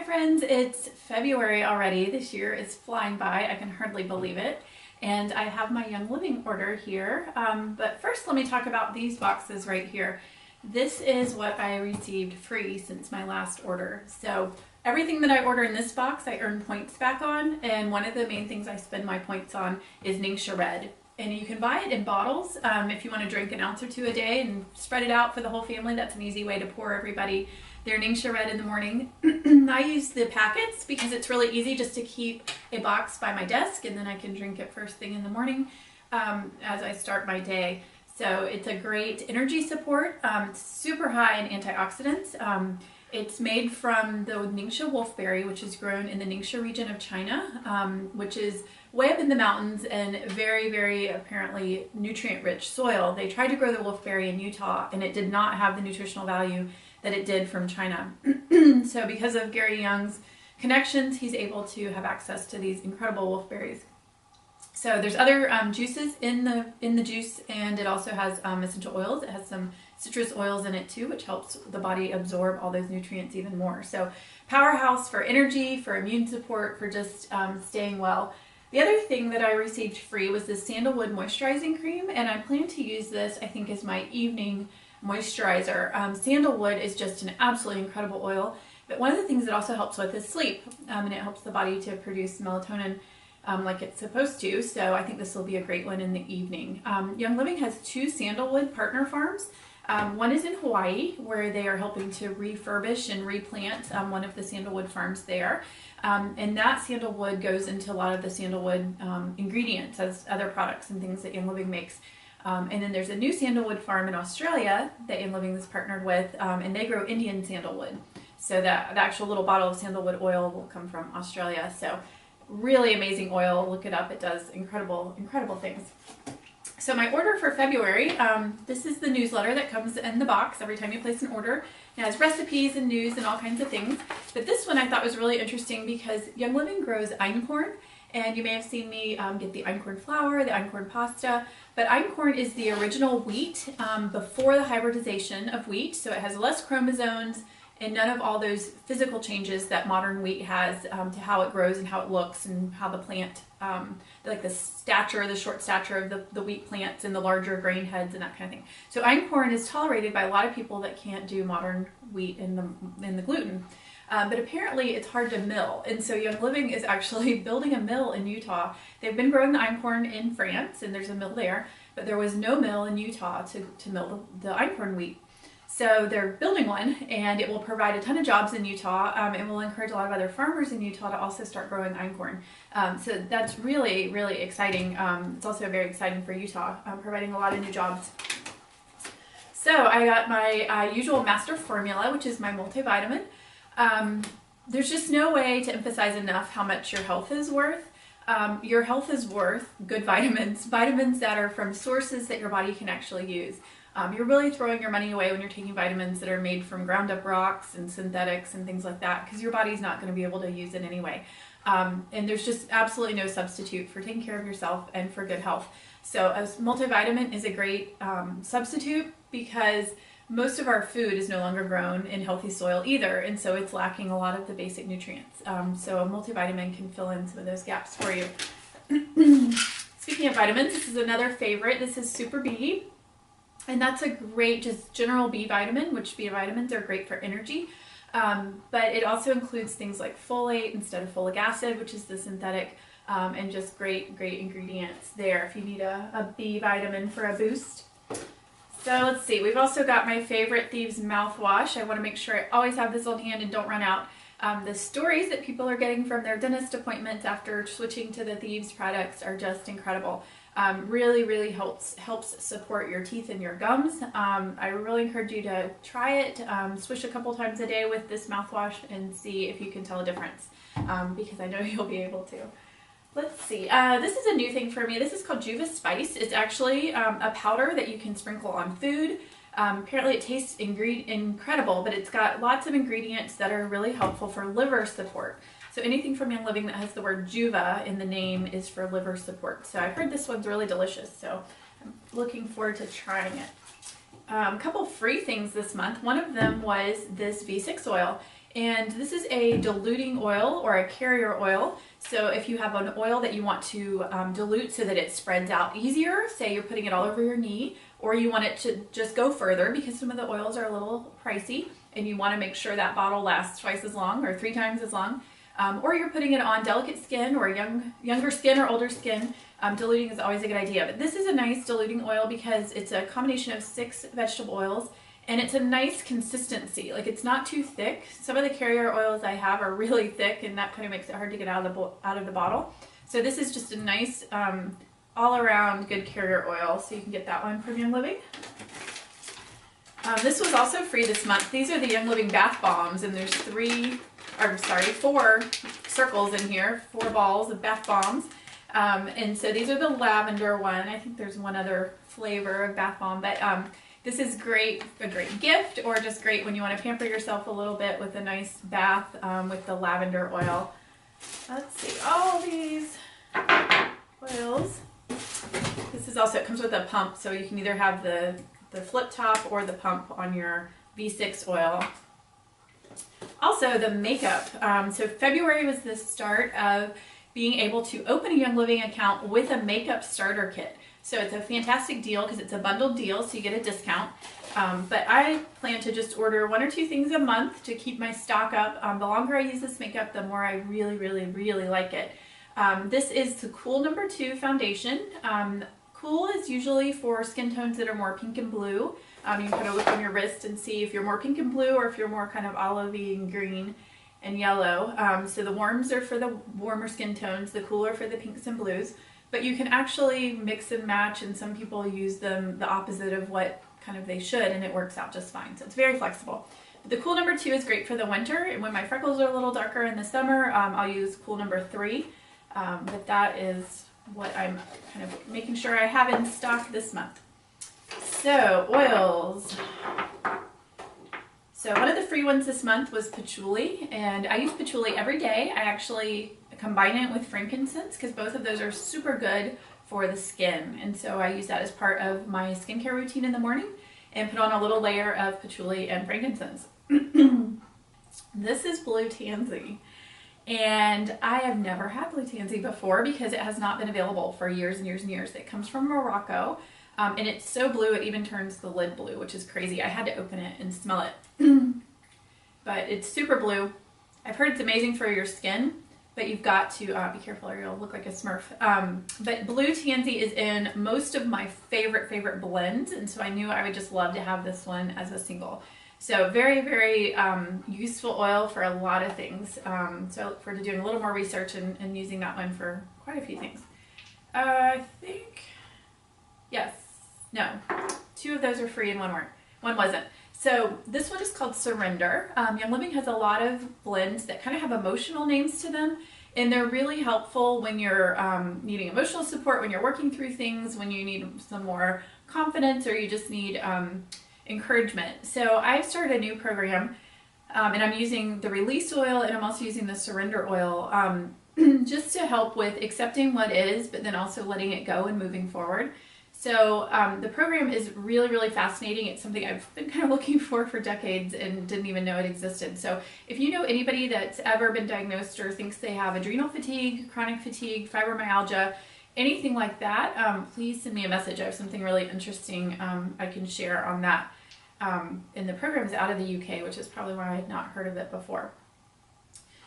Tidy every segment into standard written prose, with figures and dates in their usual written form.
friends, it's February already. This year is flying by. I can hardly believe it. And I have my Young Living order here. But first let me talk about these boxes right here. This is what I received free since my last order. So everything that I order in this box I earn points back on, and one of the main things I spend my points on is Ningxia Red. And you can buy it in bottles if you want to drink an ounce or two a day and spread it out for the whole family. That's an easy way to pour everybody their Ningxia Red in the morning. I use the packets because it's really easy just to keep a box by my desk, and then I can drink it first thing in the morning as I start my day. So it's a great energy support. It's super high in antioxidants. It's made from the Ningxia wolfberry, which is grown in the Ningxia region of China, which is way up in the mountains and very, very apparently nutrient-rich soil. They tried to grow the wolfberry in Utah, and it did not have the nutritional value that it did from China. So because of Gary Young's connections, he's able to have access to these incredible wolfberries. So there's other juices in the juice, and it also has essential oils. It has some citrus oils in it too, which helps the body absorb all those nutrients even more. So powerhouse for energy, for immune support, for just staying well. The other thing that I received free was this Sandalwood moisturizing cream, and I plan to use this, I think, as my evening moisturizer. Sandalwood is just an absolutely incredible oil, but one of the things it also helps with is sleep, and it helps the body to produce melatonin like it's supposed to, so I think this will be a great one in the evening. Young Living has 2 sandalwood partner farms. One is in Hawaii, where they are helping to refurbish and replant one of the sandalwood farms there. And that sandalwood goes into a lot of the sandalwood ingredients as other products and things that Young Living makes. And then there's a new sandalwood farm in Australia that Young Living is partnered with, and they grow Indian sandalwood. So that the actual little bottle of sandalwood oil will come from Australia. So really amazing oil. Look it up. It does incredible, incredible things. So my order for February, this is the newsletter that comes in the box every time you place an order. It has recipes and news and all kinds of things. But this one I thought was really interesting because Young Living grows einkorn. And you may have seen me get the einkorn flour, the einkorn pasta. But einkorn is the original wheat before the hybridization of wheat. So it has less chromosomes and none of all those physical changes that modern wheat has to how it grows and how it looks and how the plant, like the stature, the short stature of the wheat plants and the larger grain heads and that kind of thing. So einkorn is tolerated by a lot of people that can't do modern wheat and the gluten. But apparently it's hard to mill, and so Young Living is actually building a mill in Utah. They've been growing the einkorn in France, and there's a mill there, but there was no mill in Utah to mill the einkorn wheat. So they're building one, and it will provide a ton of jobs in Utah, and will encourage a lot of other farmers in Utah to also start growing einkorn. So that's really, really exciting. It's also very exciting for Utah, providing a lot of new jobs. So I got my usual master formula, which is my multivitamin. There's just no way to emphasize enough how much your health is worth. Your health is worth good vitamins, vitamins that are from sources that your body can actually use. You're really throwing your money away when you're taking vitamins that are made from ground up rocks and synthetics and things like that, because your body's not going to be able to use it anyway. And there's just absolutely no substitute for taking care of yourself and for good health. So a multivitamin is a great substitute because most of our food is no longer grown in healthy soil either, and so it's lacking a lot of the basic nutrients. So a multivitamin can fill in some of those gaps for you. Speaking of vitamins, this is another favorite. This is Super B, and that's a great just general B vitamin, which B vitamins are great for energy. But it also includes things like folate instead of folic acid, which is the synthetic, and just great ingredients there if you need a B vitamin for a boost. So let's see, we've also got my favorite Thieves mouthwash. I want to make sure I always have this on hand and don't run out. The stories that people are getting from their dentist appointments after switching to the Thieves products are just incredible. Really helps support your teeth and your gums. I really encourage you to try it, swish a couple times a day with this mouthwash and see if you can tell a difference, because I know you'll be able to. Let's see, this is a new thing for me. This is called Juva Spice. It's actually a powder that you can sprinkle on food. Apparently it tastes incredible, but it's got lots of ingredients that are really helpful for liver support. So anything from Young Living that has the word Juva in the name is for liver support. So I've heard this one's really delicious, so I'm looking forward to trying it. a couple free things this month. One of them was this V6 oil. And this is a diluting oil or a carrier oil. So if you have an oil that you want to dilute so that it spreads out easier, say you're putting it all over your knee, or you want it to just go further because some of the oils are a little pricey and you want to make sure that bottle lasts twice as long or 3 times as long, or you're putting it on delicate skin or younger skin or older skin, diluting is always a good idea. But this is a nice diluting oil because it's a combination of 6 vegetable oils. And it's a nice consistency, like it's not too thick. Some of the carrier oils I have are really thick and that kind of makes it hard to get out of the bottle. So this is just a nice all around good carrier oil, so you can get that one from Young Living. This was also free this month. These are the Young Living bath bombs, and there's 4 circles in here, 4 balls of bath bombs. And so these are the lavender one. I think there's one other flavor of bath bomb, but this is great, a great gift, or just great when you want to pamper yourself a little bit with a nice bath with the lavender oil. Let's see, all these oils. This is also, it comes with a pump, so you can either have the flip top or the pump on your V6 oil. Also, the makeup. So February was the start of being able to open a Young Living account with a makeup starter kit. So it's a fantastic deal because it's a bundled deal, so you get a discount. But I plan to just order 1 or 2 things a month to keep my stock up. The longer I use this makeup, the more I really like it. This is the Cool No. 2 foundation. Cool is usually for skin tones that are more pink and blue. You can kind of look on your wrist and see if you're more pink and blue or if you're more kind of olivey and green and yellow. So the warms are for the warmer skin tones, the cool are for the pinks and blues. But you can actually mix and match, and some people use them the opposite of what kind of they should, and it works out just fine. So it's very flexible. The Cool No. 2 is great for the winter, and when my freckles are a little darker in the summer, I'll use Cool No. 3. But that is what I'm kind of making sure I have in stock this month. So, oils. So one of the free ones this month was patchouli, and I use patchouli every day. I actually combine it with frankincense because both of those are super good for the skin, and so I use that as part of my skincare routine in the morning and put on a little layer of patchouli and frankincense. This is blue tansy, and I have never had blue tansy before because it has not been available for years and years and years. It comes from Morocco, and it's so blue it even turns the lid blue, which is crazy. I had to open it and smell it. But it's super blue. I've heard it's amazing for your skin, but you've got to be careful or you'll look like a Smurf. But blue tansy is in most of my favorite blends, and so I knew I would just love to have this one as a single. So very useful oil for a lot of things. So I look forward to doing a little more research and using that one for quite a few things. I think, yes, no, 2 of those are free and 1 weren't. 1 wasn't. So this one is called Surrender. Young Living has a lot of blends that kind of have emotional names to them, and they're really helpful when you're needing emotional support, when you're working through things, when you need some more confidence, or you just need encouragement. So I've started a new program, and I'm using the release oil, and I'm also using the surrender oil just to help with accepting what is, but then also letting it go and moving forward. So the program is really fascinating. It's something I've been kind of looking for decades and didn't even know it existed. So if you know anybody that's ever been diagnosed or thinks they have adrenal fatigue, chronic fatigue, fibromyalgia, anything like that, please send me a message. I have something really interesting I can share on that. And the program is out of the UK, which is probably why I had not heard of it before.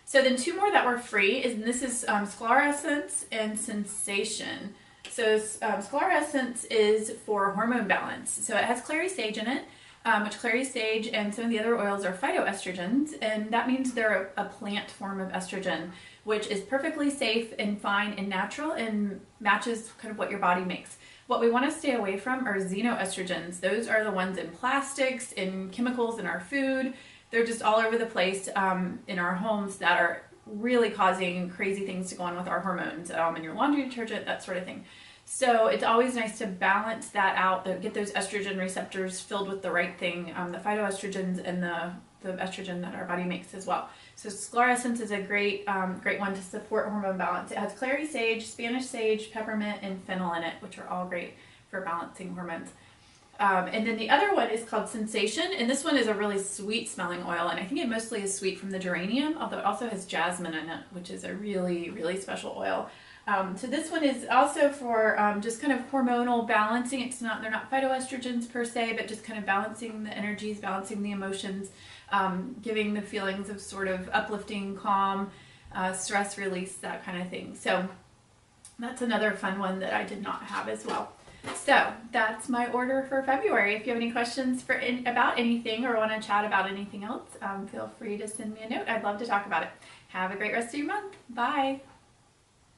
So then 2 more that were free, and this is Sclerescence and Sensation. So Sclerescence is for hormone balance. So it has clary sage in it, which clary sage and some of the other oils are phytoestrogens, and that means they're a plant form of estrogen, which is perfectly safe and fine and natural and matches kind of what your body makes. What we want to stay away from are xenoestrogens. Those are the ones in plastics, in chemicals in our food. They're just all over the place in our homes that are really causing crazy things to go on with our hormones, in your laundry detergent, that sort of thing. So it's always nice to balance that out, get those estrogen receptors filled with the right thing, the phytoestrogens and the estrogen that our body makes as well. So Sclerescence is a great one to support hormone balance. It has clary sage, Spanish sage, peppermint, and fennel in it, which are all great for balancing hormones. And then the other one is called Sensation, and this one is a really sweet smelling oil, and I think it mostly is sweet from the geranium, although it also has jasmine in it, which is a really, really special oil. So this one is also for just kind of hormonal balancing. They're not phytoestrogens per se, but just kind of balancing the energies, balancing the emotions, giving the feelings of sort of uplifting, calm, stress release, that kind of thing. So that's another fun one that I did not have as well. So that's my order for February. If you have any questions about anything or want to chat about anything else, feel free to send me a note. I'd love to talk about it. Have a great rest of your month. Bye.